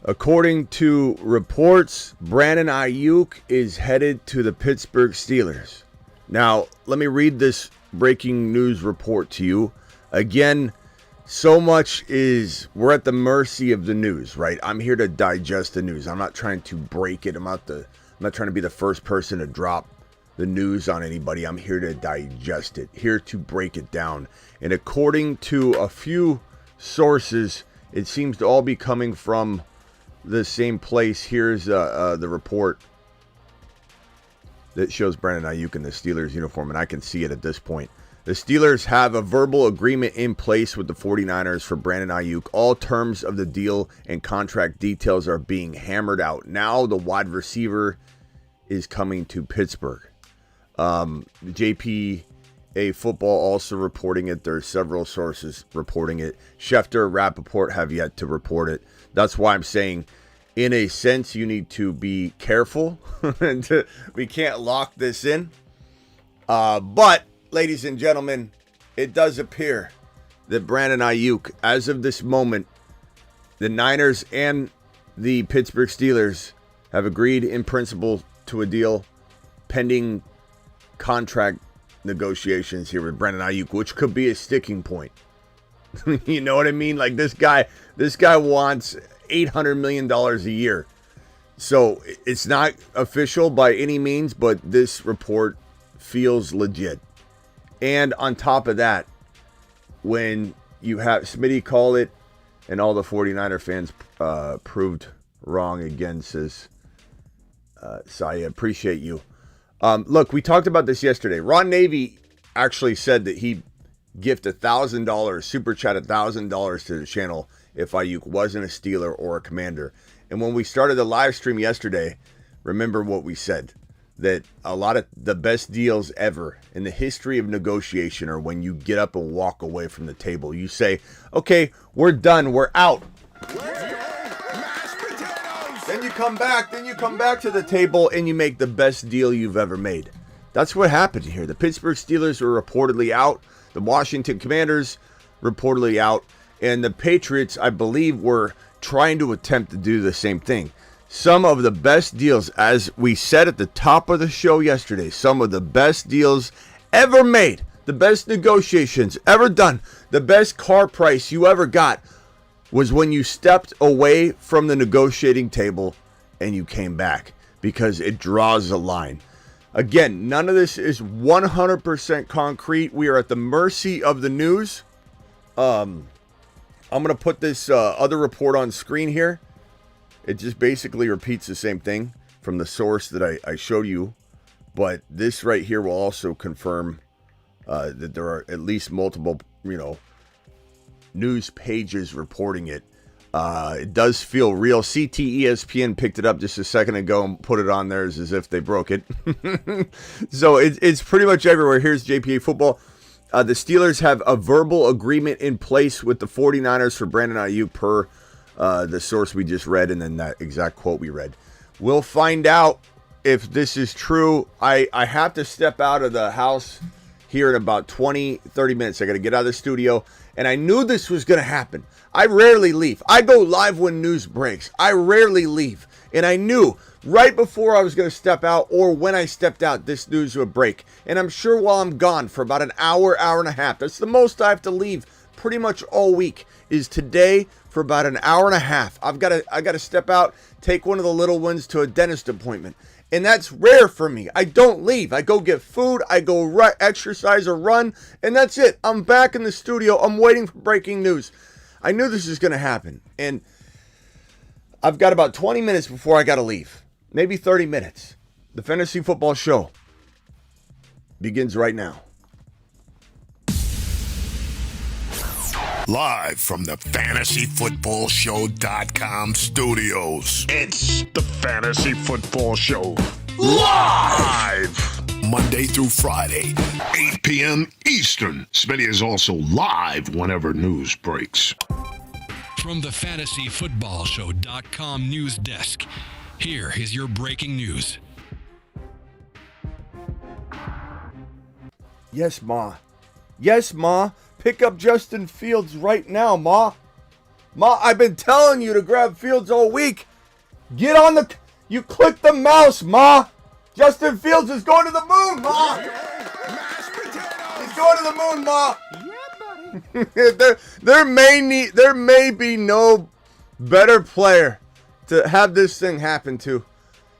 According to reports, Brandon Aiyuk is headed to the Pittsburgh Steelers. Now, let me read this breaking news report to you. Again, so much we're at the mercy of the news, right? I'm here to digest the news. I'm not trying to break it. I'm not trying to be the first person to drop the news on anybody. I'm here to digest it, here to break it down. And according to a few sources, it seems to all be coming from the same place. Here's the report that shows Brandon Aiyuk in the Steelers uniform, and I can see it at this point. The Steelers have a verbal agreement in place with the 49ers for Brandon Aiyuk. All terms of the deal and contract details are being hammered out. Now the wide receiver is coming to Pittsburgh. JPA Football also reporting it. There's several sources reporting it. Schefter, Rappaport have yet to report it. That's why I'm saying, in a sense, you need to be careful. We can't lock this in. But, ladies and gentlemen, it does appear that Brandon Aiyuk, as of this moment, the Niners and the Pittsburgh Steelers have agreed in principle to a deal pending contract negotiations here with Brandon Aiyuk, which could be a sticking point. You know what I mean? Like, this guy wants $800 million a year. So it's not official by any means, but this report feels legit. And on top of that, when you have Smitty call it, and all the 49er fans proved wrong again, says Saya, appreciate you. Look, we talked about this yesterday. Ron Navy actually said that he gifted $1,000, super chat $1,000 to the channel if Aiyuk wasn't a Steeler or a Commander. And when we started the live stream yesterday, remember what we said, that a lot of the best deals ever in the history of negotiation are when you get up and walk away from the table. You say, okay, we're done, we're out. Then you come back to the table and you make the best deal you've ever made. That's what happened here. The Pittsburgh Steelers were reportedly out. The Washington Commanders reportedly out. And the Patriots, I believe, were trying to attempt to do the same thing. Some of the best deals, as we said at the top of the show yesterday, some of the best deals ever made, the best negotiations ever done, the best car price you ever got was when you stepped away from the negotiating table and you came back, because it draws a line. Again, none of this is 100% concrete. We are at the mercy of the news. I'm going to put this other report on screen here. It just basically repeats the same thing from the source that I showed you. But this right here will also confirm that there are at least multiple, news pages reporting it. It does feel real. ESPN picked it up just a second ago and put it on there as if they broke it. So it's pretty much everywhere. Here's JPA Football. The Steelers have a verbal agreement in place with the 49ers for Brandon Aiyuk per the source we just read, and then that exact quote we read. We'll find out if this is true. I have to step out of the house here in about 20-30 minutes. I got to get out of the studio, and I knew this was going to happen. I rarely leave. I go live when news breaks. I rarely leave, and I knew right before I was going to step out, or when I stepped out, this news would break. And I'm sure while I'm gone for about an hour and a half, that's the most I have to leave pretty much all week, is today for about an hour and a half. I got to step out, take one of the little ones to a dentist appointment. And that's rare for me. I don't leave. I go get food, I go exercise or run, and that's it. I'm back in the studio. I'm waiting for breaking news. I knew this was going to happen. And I've got about 20 minutes before I got to leave. Maybe 30 minutes. The Fantasy Football Show begins right now. Live from the FantasyFootballShow.com studios. It's the Fantasy Football Show. Live! Monday through Friday, 8 p.m. Eastern. Smitty is also live whenever news breaks. From the FantasyFootballShow.com news desk, here is your breaking news. Yes, Ma. Yes, Ma. Pick up Justin Fields right now, Ma. Ma, I've been telling you to grab Fields all week. Get on the... You click the mouse, Ma. Justin Fields is going to the moon, Ma. He's going to the moon, Ma. Yeah, buddy. there may be no better player to have this thing happen to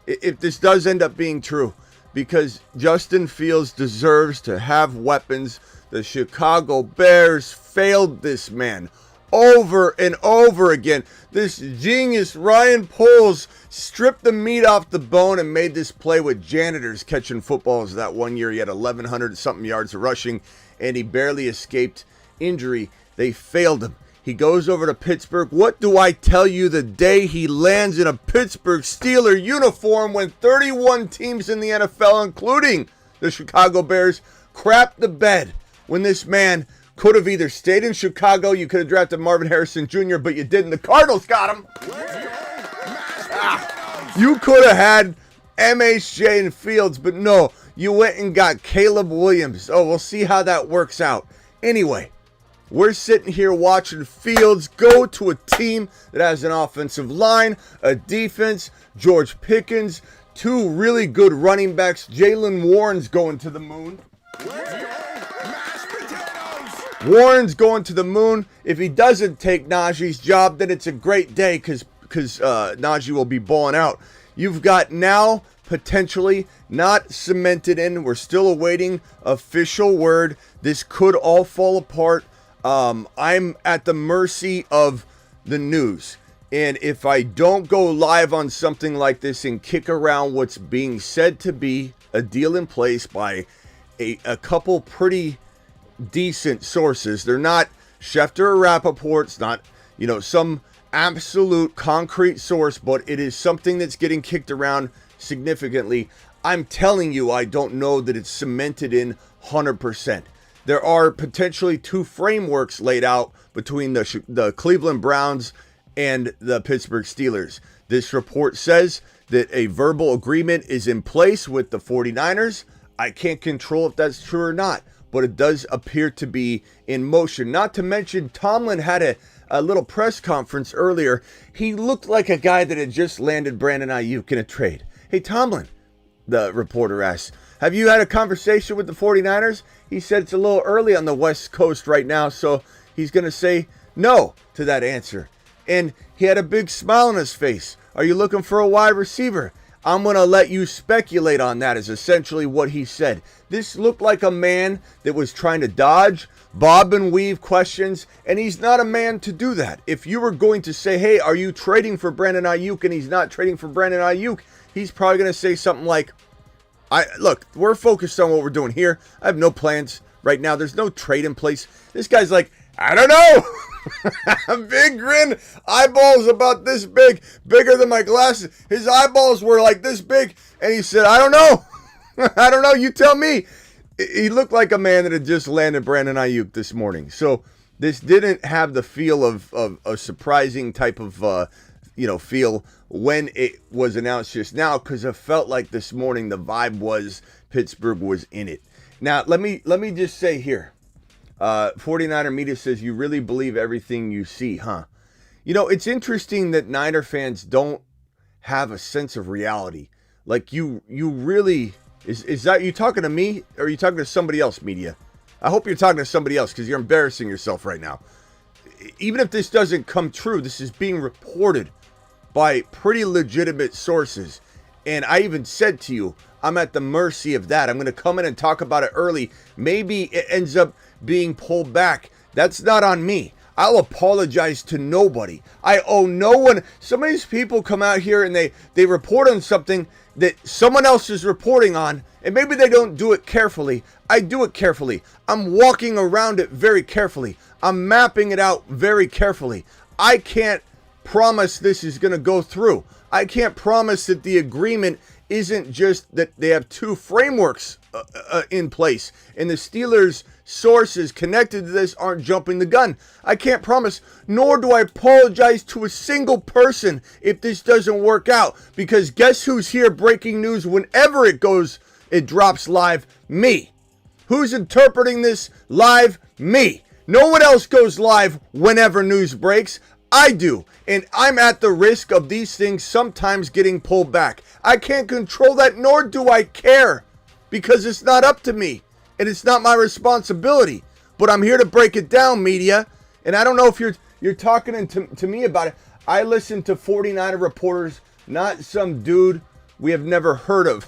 if this does end up being true, because Justin Fields deserves to have weapons. The Chicago Bears failed this man over and over again. This genius Ryan Poles stripped the meat off the bone and made this play with janitors catching footballs. That one year he had 1,100 something yards of rushing and he barely escaped injury. They failed him. He goes over to Pittsburgh. What do I tell you the day he lands in a Pittsburgh Steeler uniform when 31 teams in the NFL, including the Chicago Bears, crapped the bed when this man could have either stayed in Chicago, you could have drafted Marvin Harrison Jr., but you didn't. The Cardinals got him. You could have had MHJ and Fields, but no, you went and got Caleb Williams. Oh, we'll see how that works out. Anyway, we're sitting here watching Fields go to a team that has an offensive line, a defense, George Pickens, two really good running backs. Jaylen Warren's going to the moon. Warren's going to the moon. If he doesn't take Najee's job, then it's a great day because Najee will be balling out. You've got now potentially not cemented in. We're still awaiting official word. This could all fall apart. I'm at the mercy of the news. And if I don't go live on something like this and kick around what's being said to be a deal in place by a couple pretty decent sources. They're not Schefter or Rappaport. It's not, some absolute concrete source, but it is something that's getting kicked around significantly. I'm telling you, I don't know that it's cemented in 100%. There are potentially two frameworks laid out between the Cleveland Browns and the Pittsburgh Steelers. This report says that a verbal agreement is in place with the 49ers. I can't control if that's true or not, but it does appear to be in motion. Not to mention, Tomlin had a little press conference earlier. He looked like a guy that had just landed Brandon Aiyuk in a trade. Hey, Tomlin, the reporter asked, have you had a conversation with the 49ers? He said it's a little early on the West Coast right now, so he's going to say no to that answer. And he had a big smile on his face. Are you looking for a wide receiver? I'm going to let you speculate on that, is essentially what he said. This looked like a man that was trying to dodge, bob and weave questions, and he's not a man to do that. If you were going to say, hey, are you trading for Brandon Aiyuk, and he's not trading for Brandon Aiyuk, he's probably going to say something like, look, we're focused on what we're doing here. I have no plans right now. There's no trade in place. This guy's like, I don't know. Big grin, eyeballs about this big, bigger than my glasses. His eyeballs were like this big, and he said, I don't know. I don't know, you tell me. He looked like a man that had just landed Brandon Aiyuk this morning. So this didn't have the feel of a surprising type of feel when it was announced just now, because it felt like this morning the vibe was Pittsburgh was in it. Now, let me just say here, 49er Media says, you really believe everything you see, huh? It's interesting that Niner fans don't have a sense of reality. Like, you really, is that you talking to me, or are you talking to somebody else, media? I hope you're talking to somebody else, because you're embarrassing yourself right now. Even if this doesn't come true, this is being reported by pretty legitimate sources. And I even said to you, I'm at the mercy of that. I'm going to come in and talk about it early. Maybe it ends up being pulled back. That's not on me. I'll apologize to nobody. I owe no one. Some of these people come out here and they report on something that someone else is reporting on, and maybe they don't do it carefully. I do it carefully. I'm walking around it very carefully. I'm mapping it out very carefully. I can't promise this is going to go through. I can't promise that the agreement isn't just that they have two frameworks in place, and the Steelers' sources connected to this aren't jumping the gun. I can't promise, nor do I apologize to a single person if this doesn't work out, because guess who's here breaking news whenever it drops live? Me. Who's interpreting this live? Me. No one else goes live whenever news breaks. I do. And I'm at the risk of these things sometimes getting pulled back. I can't control that, nor do I care, because it's not up to me and it's not my responsibility. But I'm here to break it down, media. And I don't know if you're talking to me about it. I listen to 49er reporters, not some dude we have never heard of.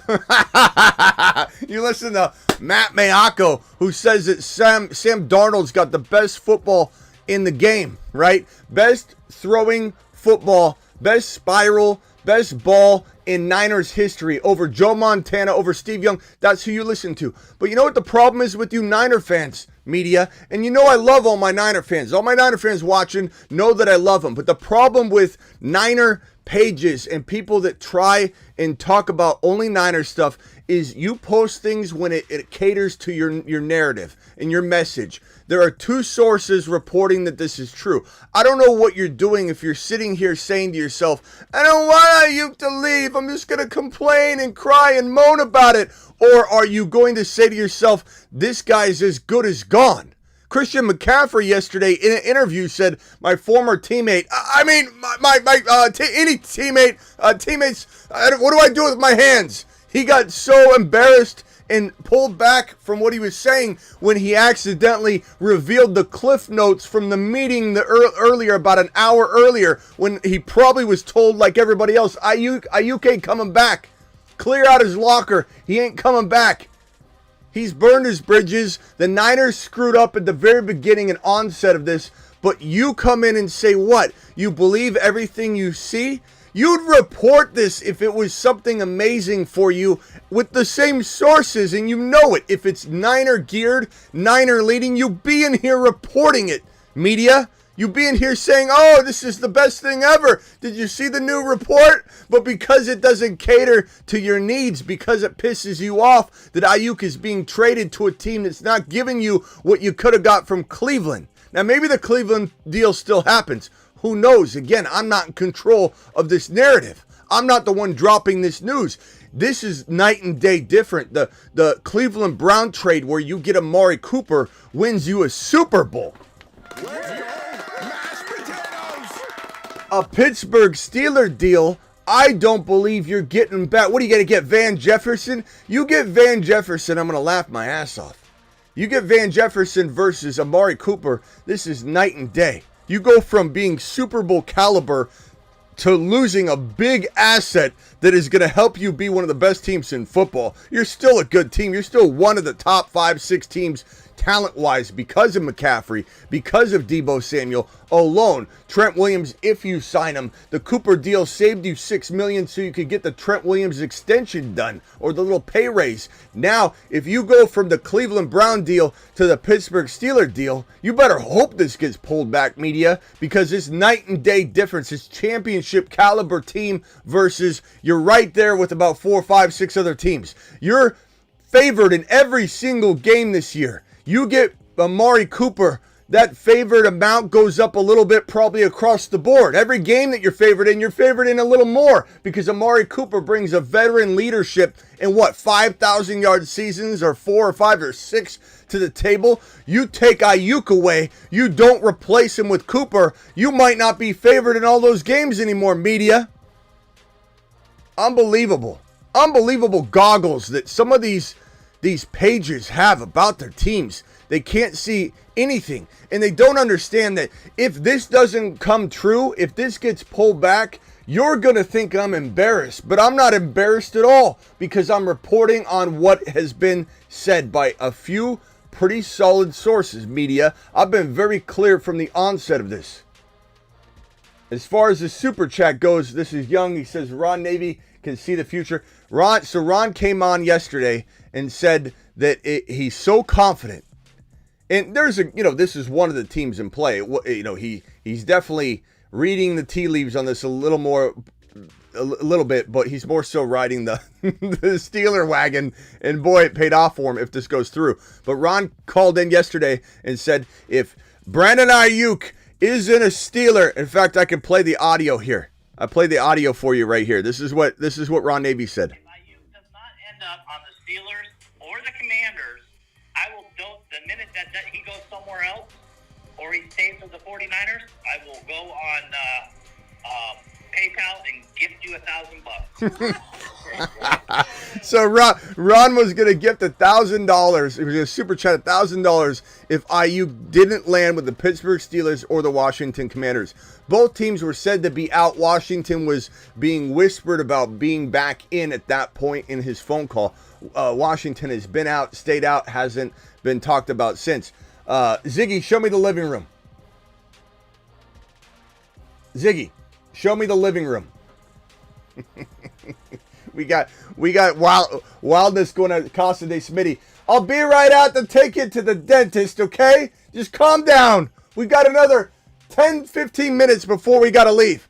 You listen to Matt Mayako, who says that Sam Darnold's got the best football in the game, right? Best throwing football, best spiral, best ball in Niners history over Joe Montana, over Steve Young. That's who you listen to. But you know what the problem is with you Niner fans, media? And you know I love all my Niner fans. All my Niner fans watching know that I love them. But the problem with Niner pages and people that try and talk about only Niner stuff is you post things when it caters to your narrative and your message. There are two sources reporting that this is true. I don't know what you're doing if you're sitting here saying to yourself, I don't want Aiyuk to leave. I'm just going to complain and cry and moan about it. Or are you going to say to yourself, this guy's as good as gone? Christian McCaffrey yesterday in an interview said, my former teammate, any teammate, teammates, what do I do with my hands? He got so embarrassed and pulled back from what he was saying when he accidentally revealed the cliff notes from the meeting earlier, about an hour earlier, when he probably was told, like everybody else, Aiyuk ain't coming back. Clear out his locker. He ain't coming back. He's burned his bridges. The Niners screwed up at the very beginning and onset of this, but you come in and say what? You believe everything you see? You'd report this if it was something amazing for you with the same sources, and you know it. If it's Niner geared, Niner leading, you be in here reporting it, media. You be in here saying, oh, this is the best thing ever. Did you see the new report? But because it doesn't cater to your needs, because it pisses you off that Aiyuk is being traded to a team that's not giving you what you could have got from Cleveland. Now, maybe the Cleveland deal still happens. Who knows? Again, I'm not in control of this narrative. I'm not the one dropping this news. This is night and day different. The Cleveland Brown trade where you get Amari Cooper wins you a Super Bowl. A Pittsburgh Steelers deal, I don't believe you're getting back. What are you going to get, Van Jefferson? You get Van Jefferson, I'm going to laugh my ass off. You get Van Jefferson versus Amari Cooper, this is night and day. You go from being Super Bowl caliber to losing a big asset that is going to help you be one of the best teams in football. You're still a good team. You're still one of the top 5-6 teams talent-wise because of McCaffrey, because of Deebo Samuel alone. Trent Williams, if you sign him, the Cooper deal saved you $6 million so you could get the Trent Williams extension done or the little pay raise. Now, if you go from the Cleveland Brown deal to the Pittsburgh Steelers deal, you better hope this gets pulled back, media, because it's night and day difference. It's championship caliber team versus you're right there with about 4, 5, 6 other teams. You're favored in every single game this year. You get Amari Cooper, that favored amount goes up a little bit probably across the board. Every game that you're favored in a little more because Amari Cooper brings a veteran leadership in 5,000-yard seasons or 4 or 5 or 6 to the table. You take Aiyuk away, you don't replace him with Cooper, you might not be favored in all those games anymore, media. Unbelievable. Unbelievable goggles that some of these pages have about their teams. They can't see anything. And they don't understand that if this doesn't come true, if this gets pulled back, you're going to think I'm embarrassed. But I'm not embarrassed at all because I'm reporting on what has been said by a few pretty solid sources, media. I've been very clear from the onset of this. As far as the super chat goes, this is Young. He says Ron Navy can see the future. Ron came on yesterday and said that he's so confident. And there's this is one of the teams in play. He's definitely reading the tea leaves on this a little bit, but he's more so riding the Steeler wagon. And boy, it paid off for him if this goes through. But Ron called in yesterday and said if Brandon Aiyuk isn't a Steeler, in fact, I can play the audio here. I played the audio for you right here. This is what Ron Navy said. If Aiyuk does not end up on the Steelers or the Commanders, I will don't the minute that he goes somewhere else, or he stays with the 49ers, I will go on PayPal and gift you $1,000. So Ron was going to gift $1,000. He was going to super chat $1,000 if Aiyuk didn't land with the Pittsburgh Steelers or the Washington Commanders. Both teams were said to be out. Washington was being whispered about being back in at that point in his phone call. Washington has been out, stayed out, hasn't been talked about since. Ziggy, show me the living room. Ziggy, show me the living room. we got wildness going on Casa de Smitty. I'll be right out to take you to the dentist, okay? Just calm down. We got another 10, 15 minutes before we got to leave.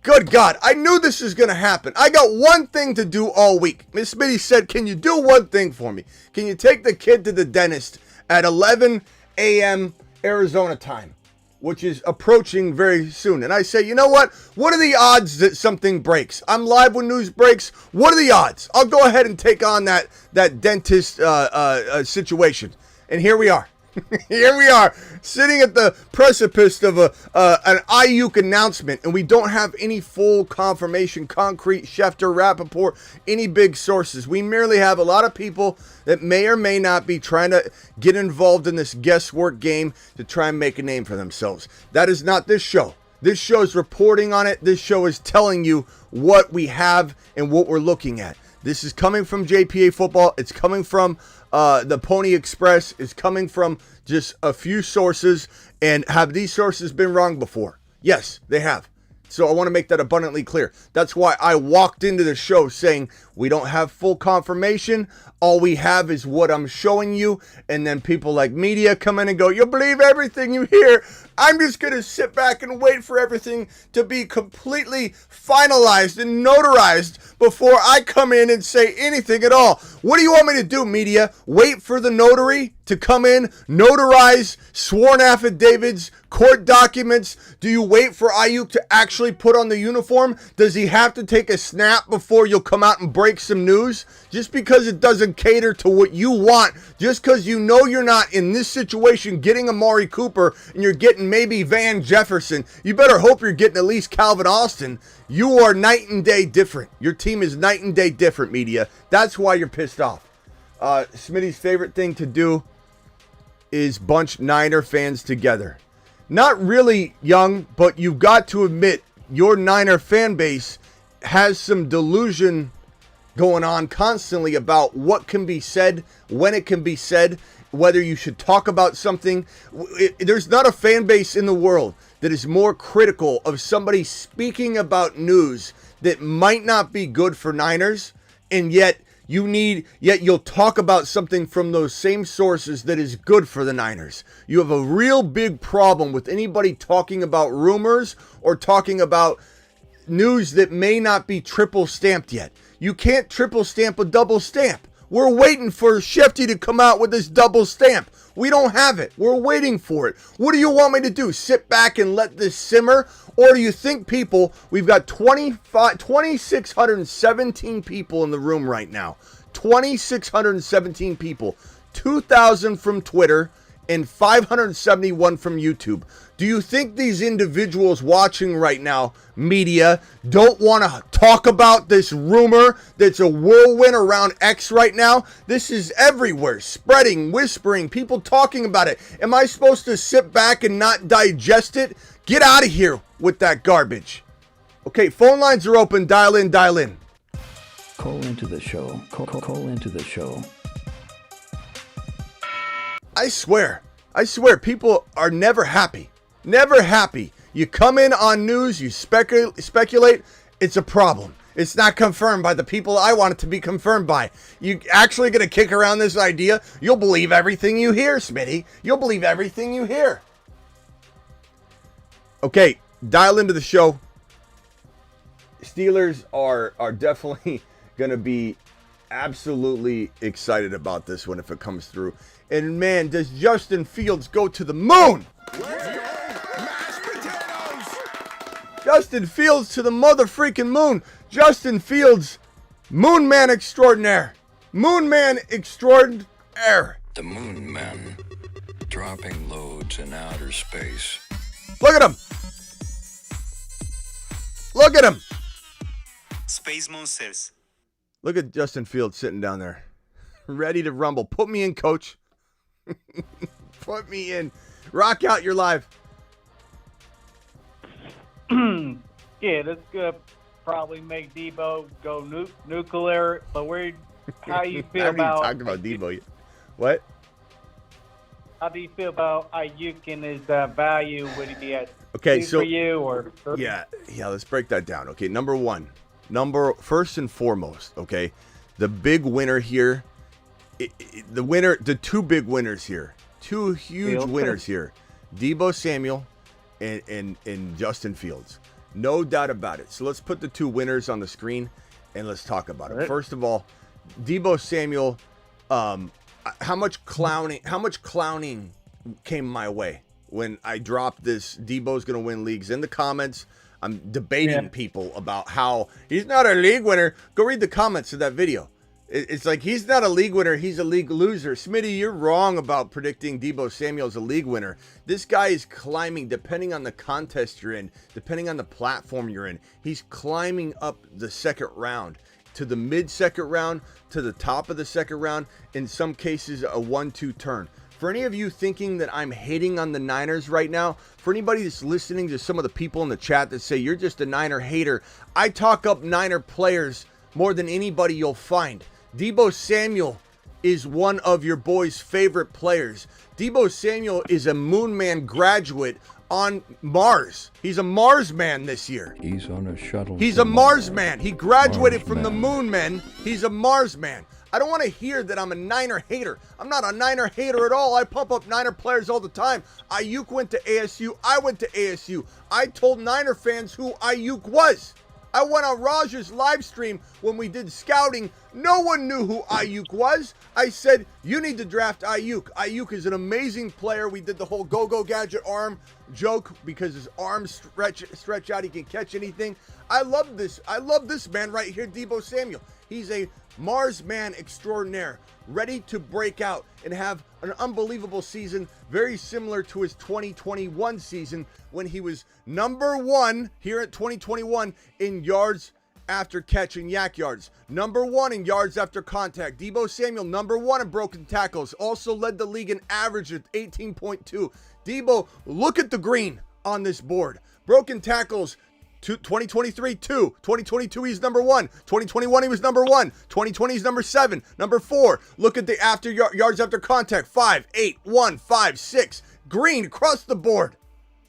Good God, I knew this was going to happen. I got one thing to do all week. Miss Smitty said, can you do one thing for me? Can you take the kid to the dentist at 11 a.m. Arizona time, which is approaching very soon? And I say, you know what? What are the odds that something breaks? I'm live when news breaks. What are the odds? I'll go ahead and take on that dentist situation. And here we are. Here we are, sitting at the precipice of an Aiyuk announcement, and we don't have any full confirmation, concrete, Schefter, Rappaport, any big sources. We merely have a lot of people that may or may not be trying to get involved in this guesswork game to try and make a name for themselves. That is not this show. This show is reporting on it. This show is telling you what we have and what we're looking at. This is coming from JPA Football. It's coming from the Pony Express. It's coming from just a few sources. And have these sources been wrong before? Yes, they have. So I want to make that abundantly clear. That's why I walked into the show saying we don't have full confirmation. All we have is what I'm showing you. And then people like media come in and go, you'll believe everything you hear. I'm just going to sit back and wait for everything to be completely finalized and notarized before I come in and say anything at all. What do you want me to do, media? Wait for the notary to come in, notarize sworn affidavits, court documents? Do you wait for Aiyuk to actually put on the uniform? Does he have to take a snap before you'll come out and break some news? Just because it doesn't cater to what you want, just because you know you're not in this situation getting Amari Cooper and you're getting maybe Van Jefferson, you better hope you're getting at least Calvin Austin. You are night and day different. Your team is night and day different, media. That's why you're pissed off. Smitty's favorite thing to do is bunch Niner fans together. Not really, young, but you've got to admit your Niner fan base has some delusion going on constantly about what can be said, when it can be said, whether you should talk about something. There's not a fan base in the world that is more critical of somebody speaking about news that might not be good for Niners, and yet you'll talk about something from those same sources that is good for the Niners. You have a real big problem with anybody talking about rumors or talking about news that may not be triple stamped yet. You can't triple stamp a double stamp. We're waiting for Shefty to come out with this double stamp. We don't have it. We're waiting for it. What do you want me to do? Sit back and let this simmer? Or do you think we've got 2,617 people in the room right now. 2,617 people. 2,000 from Twitter and 571 from YouTube. Do you think these individuals watching right now, media, don't want to talk about this rumor that's a whirlwind around X right now? This is everywhere, spreading, whispering, people talking about it. Am I supposed to sit back and not digest it? Get out of here with that garbage. Okay, phone lines are open. Dial in, dial in. Call into the show. Call into the show. I swear, people are never happy. Never happy. You come in on news, you speculate, it's a problem. It's not confirmed by the people I want it to be confirmed by. You actually going to kick around this idea? You'll believe everything you hear, Smitty. You'll believe everything you hear. Okay, dial into the show. Steelers are definitely going to be absolutely excited about this one if it comes through. And man, does Justin Fields go to the moon? Let's go, mashed potatoes! Justin Fields to the mother freaking moon. Justin Fields, moon man extraordinaire. Moon man extraordinaire. The Moon Man. dropping loads in outer space. Look at him. Look at him. Space Monsters. Look at Justin Fields sitting down there, ready to rumble. Put me in, coach. Put me in. Rock out, you're live. Yeah, that's gonna probably make Debo go nuclear. But how do you feel I haven't even about? talked about Debo yet. What? How do you feel about Aiyuk and his value? Would he be at Okay, two so for you or? yeah. Let's break that down. Okay, first and foremost. Okay, the big winner here, the two big winners here, two huge winners here, Debo Samuel and Justin Fields. No doubt about it. So let's put the two winners on the screen and let's talk about it. First of all, Debo Samuel, how much clowning came my way when I dropped this Debo's going to win leagues. In the comments, I'm debating people about how he's not a league winner. Go read the comments of that video. It's like he's not a league winner, he's a league loser. Smitty, you're wrong about predicting Debo Samuel as a league winner. This guy is climbing, depending on the contest you're in, depending on the platform you're in. He's climbing up the second round, to the mid-second round, to the top of the second round, in some cases a 1-2 turn. For any of you thinking that I'm hating on the Niners right now, for anybody that's listening to some of the people in the chat that say you're just a Niner hater, I talk up Niner players more than anybody you'll find. Debo Samuel is one of your boy's favorite players. Debo Samuel is a Moon Man graduate on Mars. He's a Mars man this year. He's on a shuttle. He's to a Mars man. He graduated from the Moon Man. He's a Mars man. I don't want to hear that I'm a Niner hater. I'm not a Niner hater at all. I pump up Niner players all the time. Aiyuk went to ASU. I went to ASU. I told Niner fans who Aiyuk was. I went on Raj's live stream when we did scouting. No one knew who Aiyuk was. I said, you need to draft Aiyuk. Aiyuk is an amazing player. We did the whole go-go gadget arm joke because his arms stretch out. He can catch anything. I love this. I love this man right here, Debo Samuel. He's a Mars man extraordinaire, ready to break out and have an unbelievable season, very similar to his 2021 season when he was number one here at 2021 in yards after catch and yak yards, number one in yards after contact. Debo Samuel, number one in broken tackles, also led the league in average at 18.2. Debo, look at the green on this board. Broken tackles, 2023, 2. 2022, he's number 1. 2021, he was number 1. 2020, he's number 7. Number 4, look at the yards after contact. 5, 8, 1, 5, 6. Green across the board.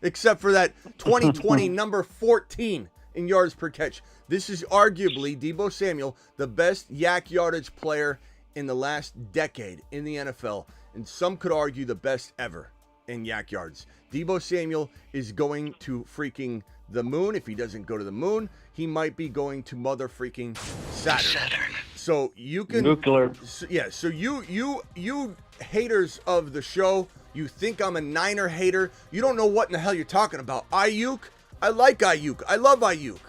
Except for that 2020, number 14 in yards per catch. This is arguably, Debo Samuel, the best yak yardage player in the last decade in the NFL. And some could argue the best ever in yak yards. Debo Samuel is going to freaking the moon. If he doesn't go to the moon, he might be going to mother freaking Saturn. So you can Nuclear. So you haters of the show, you think I'm a Niner hater. You don't know what in the hell you're talking about. Aiyuk, I like Aiyuk. I love Aiyuk.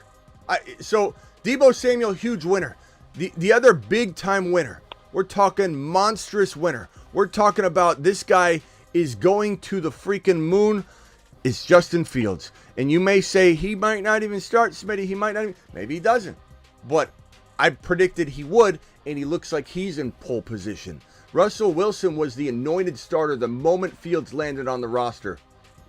So Debo Samuel, huge winner. The other big time winner, we're talking monstrous winner. We're talking about this guy is going to the freaking moon. It's Justin Fields. And you may say he might not even start, Smitty. He might not even, maybe he doesn't. But I predicted he would, and he looks like he's in pole position. Russell Wilson was the anointed starter the moment Fields landed on the roster.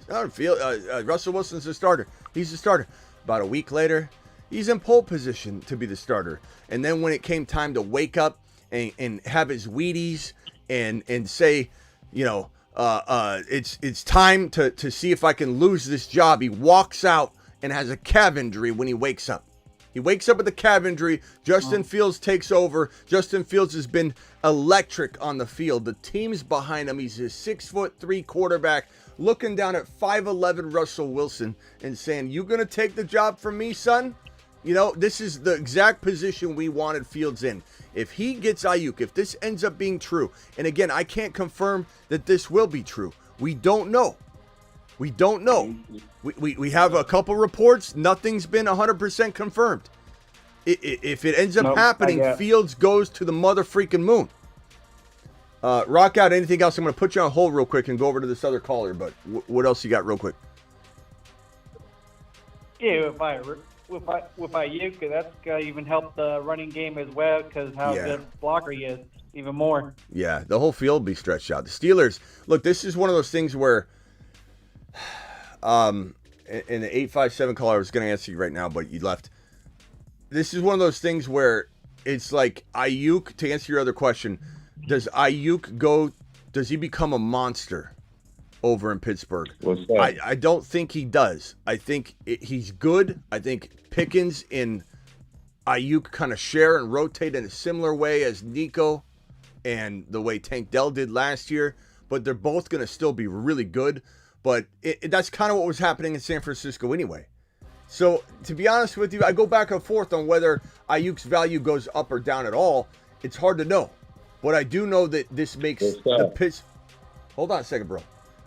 Russell Wilson's the starter. He's the starter. About a week later, he's in pole position to be the starter. And then when it came time to wake up and have his Wheaties and say, you know, it's time to see if I can lose this job, he walks out and has a calf injury when he wakes up. He wakes up with a calf injury. Justin Fields takes over. Justin Fields has been electric on the field. The team's behind him. He's a 6'3" quarterback looking down at 5'11" Russell Wilson and saying, you gonna take the job from me, son? You know, this is the exact position we wanted Fields in. If he gets Aiyuk, if this ends up being true, and again, I can't confirm that this will be true. We don't know. We don't know. We have a couple reports. Nothing's been 100% confirmed. If it ends up happening, Fields goes to the mother freaking moon. Rock out. Anything else? I'm going to put you on hold real quick and go over to this other caller. But what else you got, real quick? Yeah, with Aiyuk, that's gonna even help the running game as well because how good blocker he is, even more. Yeah, the whole field will be stretched out. The Steelers, look, this is one of those things where, in the 857 caller, I was going to answer you right now, but you left. This is one of those things where it's like Aiyuk, to answer your other question, does he become a monster over in Pittsburgh? What's that? I don't think he does. I think he's good. I think Pickens and Aiyuk kind of share and rotate in a similar way as Nico and the way Tank Dell did last year, but they're both going to still be really good. But that's kind of what was happening in San Francisco anyway. So, to be honest with you, I go back and forth on whether Ayuk's value goes up or down at all. It's hard to know. But I do know that this makes Hold on a second, bro.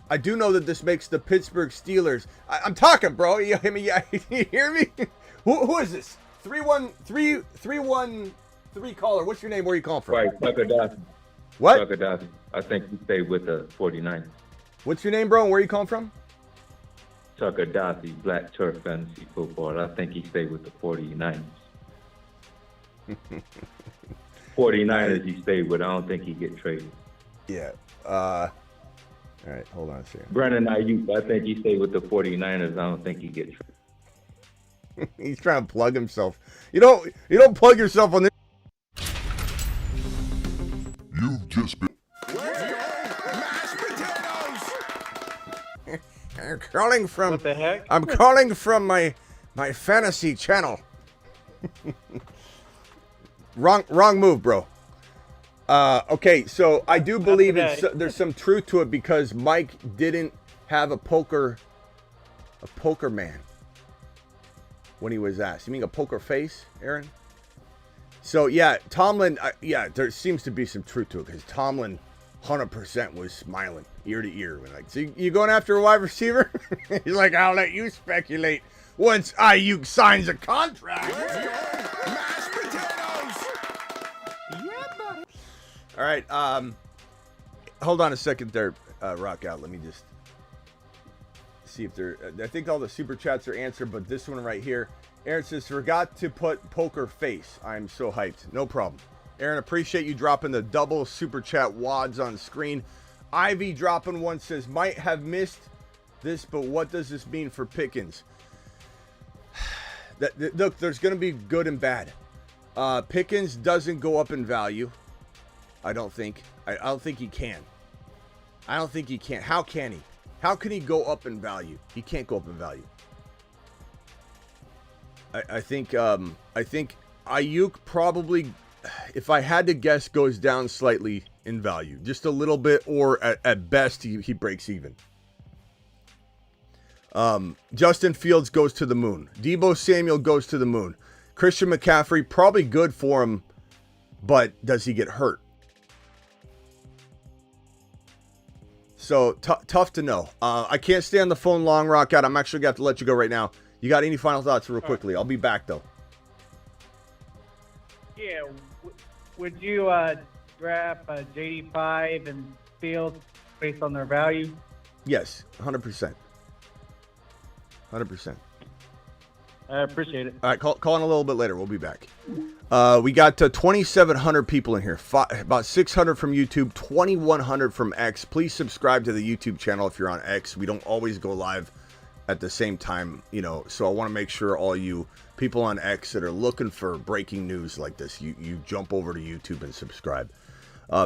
I do know that this makes the Pittsburgh Steelers. I'm talking, bro. You hear me? Who is this? 313 caller. What's your name? Where are you calling from? Right, Tucker Dawson. What? Tucker Dawson. I think he stayed with the 49ers. What's your name, bro? And where are you calling from? Tucker Dawson, Black Turf Fantasy Football. I think he stayed with the 49ers. 49ers he stayed with. I don't think he get traded. Yeah. All right, hold on a second. Brandon Aiyuk, I think he stayed with the 49ers. I don't think he get traded. He's trying to plug himself. You don't plug yourself on this. You've just been. I'm calling from. What the heck? I'm calling from my fantasy channel. Wrong move, bro. Okay, so I do believe there's some truth to it because Mike didn't have a poker man when he was asked. You mean a poker face, Aaron? So yeah, Tomlin. There seems to be some truth to it because Tomlin, 100% was smiling ear to ear when like, so you going after a wide receiver? He's like, I'll let you speculate once Aiyuk signs a contract. Mashed potatoes. Yeah, buddy. All right. Hold on a second there, Rock Out. Let me just see if there. I think all the super chats are answered, but this one right here. Aaron says, forgot to put poker face. I'm so hyped. No problem. Aaron, appreciate you dropping the double super chat wads on screen. Ivy dropping one says, might have missed this, but what does this mean for Pickens? Look, there's going to be good and bad. Pickens doesn't go up in value. I don't think. I don't think he can. I don't think he can. How can he? How can he go up in value? He can't go up in value. I think Aiyuk probably, if I had to guess, goes down slightly in value. Just a little bit, or at best, he breaks even. Justin Fields goes to the moon. Deebo Samuel goes to the moon. Christian McCaffrey, probably good for him, but does he get hurt? So, tough to know. I can't stay on the phone long, Rock Out. I'm actually going to have to let you go right now. You got any final thoughts real quickly? I'll be back, though. Yeah. Would you draft JD5 and Fields based on their value? Yes, 100%. 100%. I appreciate it. All right, call in a little bit later. We'll be back. We got 2,700 people in here. About 600 from YouTube, 2,100 from X. Please subscribe to the YouTube channel if you're on X. We don't always go live at the same time, so I want to make sure all you people on X that are looking for breaking news like this, you jump over to YouTube and subscribe.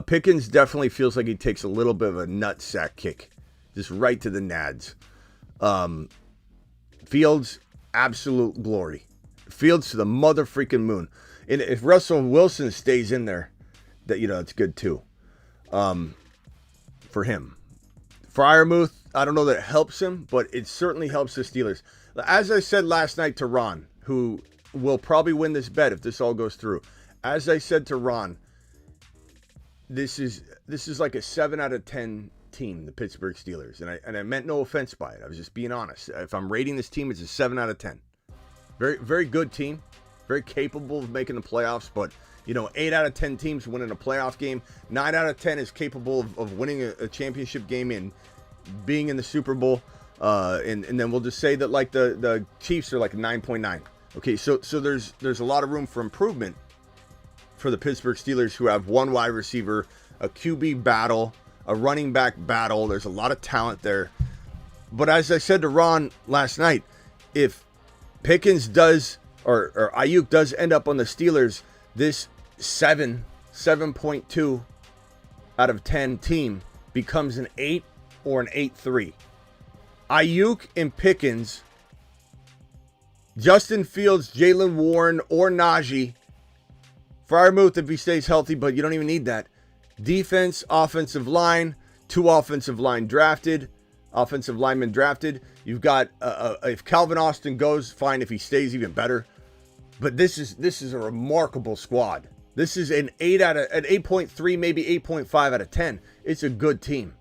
Pickens definitely feels like he takes a little bit of a nutsack kick, just right to the nads. Fields, absolute glory. Fields to the mother freaking moon. And if Russell Wilson stays in there, that it's good too. For him. Freiermuth, I don't know that it helps him, but it certainly helps the Steelers. As I said last night to Ron, who will probably win this bet if this all goes through. As I said to Ron, this is like a 7 out of 10 team, the Pittsburgh Steelers, and I meant no offense by it. I was just being honest. If I'm rating this team, it's a 7 out of 10. Very, very good team. very capable of making the playoffs, but 8 out of 10 teams winning a playoff game. 9 out of 10 is capable of winning a championship game and being in the Super Bowl. And then we'll just say that like the Chiefs are like a 9.9. Okay, so there's a lot of room for improvement for the Pittsburgh Steelers, who have one wide receiver, a QB battle, a running back battle. There's a lot of talent there. But as I said to Ron last night, if Pickens does or Aiyuk does end up on the Steelers, this 7.2 out of 10 team becomes an 8 or an 8-3. Aiyuk and Pickens, Justin Fields, Jalen Warren, or Najee, Freiermuth if he stays healthy, but you don't even need that. Defense, offensive line, 2 offensive linemen drafted. You've got if Calvin Austin goes, fine. If he stays, even better. But this is a remarkable squad. This is an 8.3, maybe 8.5 out of 10. It's a good team.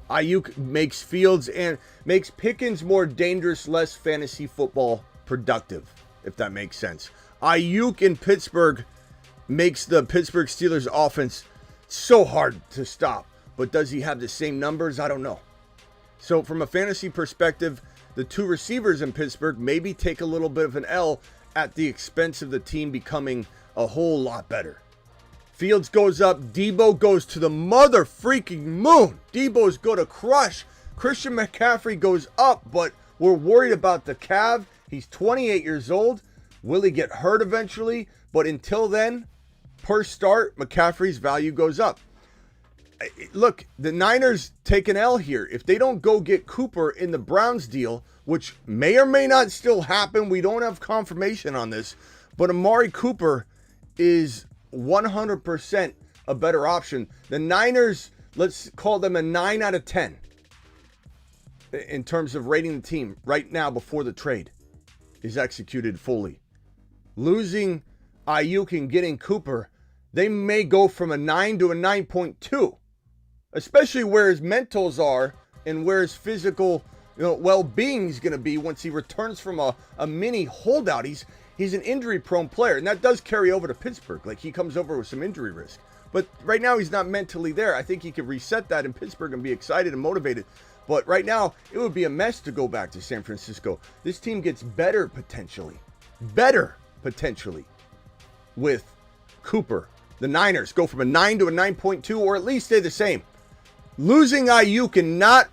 Aiyuk makes Fields and makes Pickens more dangerous, less fantasy football productive, if that makes sense. Aiyuk in Pittsburgh makes the Pittsburgh Steelers offense so hard to stop. But does he have the same numbers? I don't know. So from a fantasy perspective, the 2 receivers in Pittsburgh maybe take a little bit of an L at the expense of the team becoming a whole lot better. Fields goes up. Debo goes to the mother freaking moon. Debo's going to crush. Christian McCaffrey goes up, but we're worried about the calf. He's 28 years old. Will he get hurt eventually? But until then, per start, McCaffrey's value goes up. Look, the Niners take an L here. If they don't go get Cooper in the Browns deal, which may or may not still happen, we don't have confirmation on this, but Amari Cooper is 100% a better option. The Niners, let's call them a 9 out of 10 in terms of rating the team right now before the trade is executed fully. Losing Aiyuk and getting Cooper, they may go from a 9 to a 9.2, especially where his mentals are and where his physical well-being is going to be once he returns from a mini holdout. He's an injury-prone player, and that does carry over to Pittsburgh. Like, he comes over with some injury risk. But right now, he's not mentally there. I think he could reset that in Pittsburgh and be excited and motivated. But right now, it would be a mess to go back to San Francisco. This team gets better potentially with Cooper. The Niners go from a 9 to a 9.2, or at least stay the same. Losing Aiyuk and not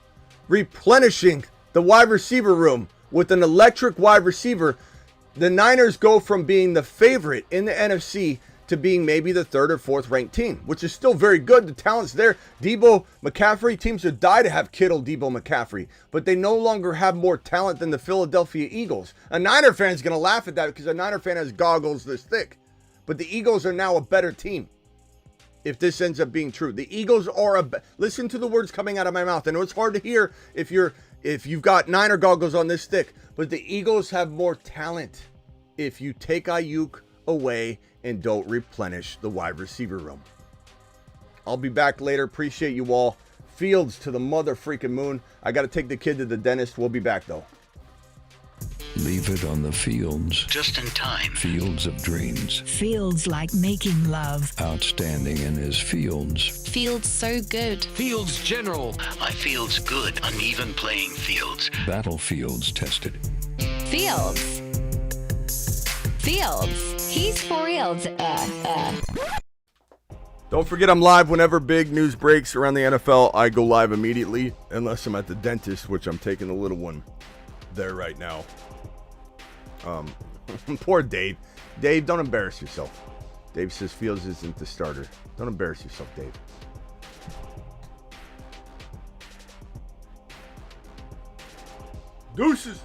replenishing the wide receiver room with an electric wide receiver, the Niners go from being the favorite in the NFC to being maybe the 3rd or 4th ranked team, which is still very good. The talent's there. Debo, McCaffrey, teams would die to have Kittle, Debo, McCaffrey, but they no longer have more talent than the Philadelphia Eagles. A Niner fan's going to laugh at that because a Niner fan has goggles this thick, but the Eagles are now a better team. If this ends up being true, the Eagles are listen to the words coming out of my mouth. I know it's hard to hear if you've got Niner goggles on this thick, but the Eagles have more talent if you take Aiyuk away and don't replenish the wide receiver room. I'll be back later. Appreciate you all. Fields to the mother freaking moon. I got to take the kid to the dentist. We'll be back though. Leave it on the fields. Just in time. Fields of dreams. Fields like making love. Outstanding in his fields. Feels so good. Fields General. My field's good. Uneven playing fields. Battlefields tested. Fields. He's for reals. Don't forget I'm live whenever big news breaks around the NFL. I go live immediately, unless I'm at the dentist, which I'm taking the little one there right now. Poor Dave. Dave, don't embarrass yourself. Dave says Fields isn't the starter. Don't embarrass yourself, Dave. Deuces.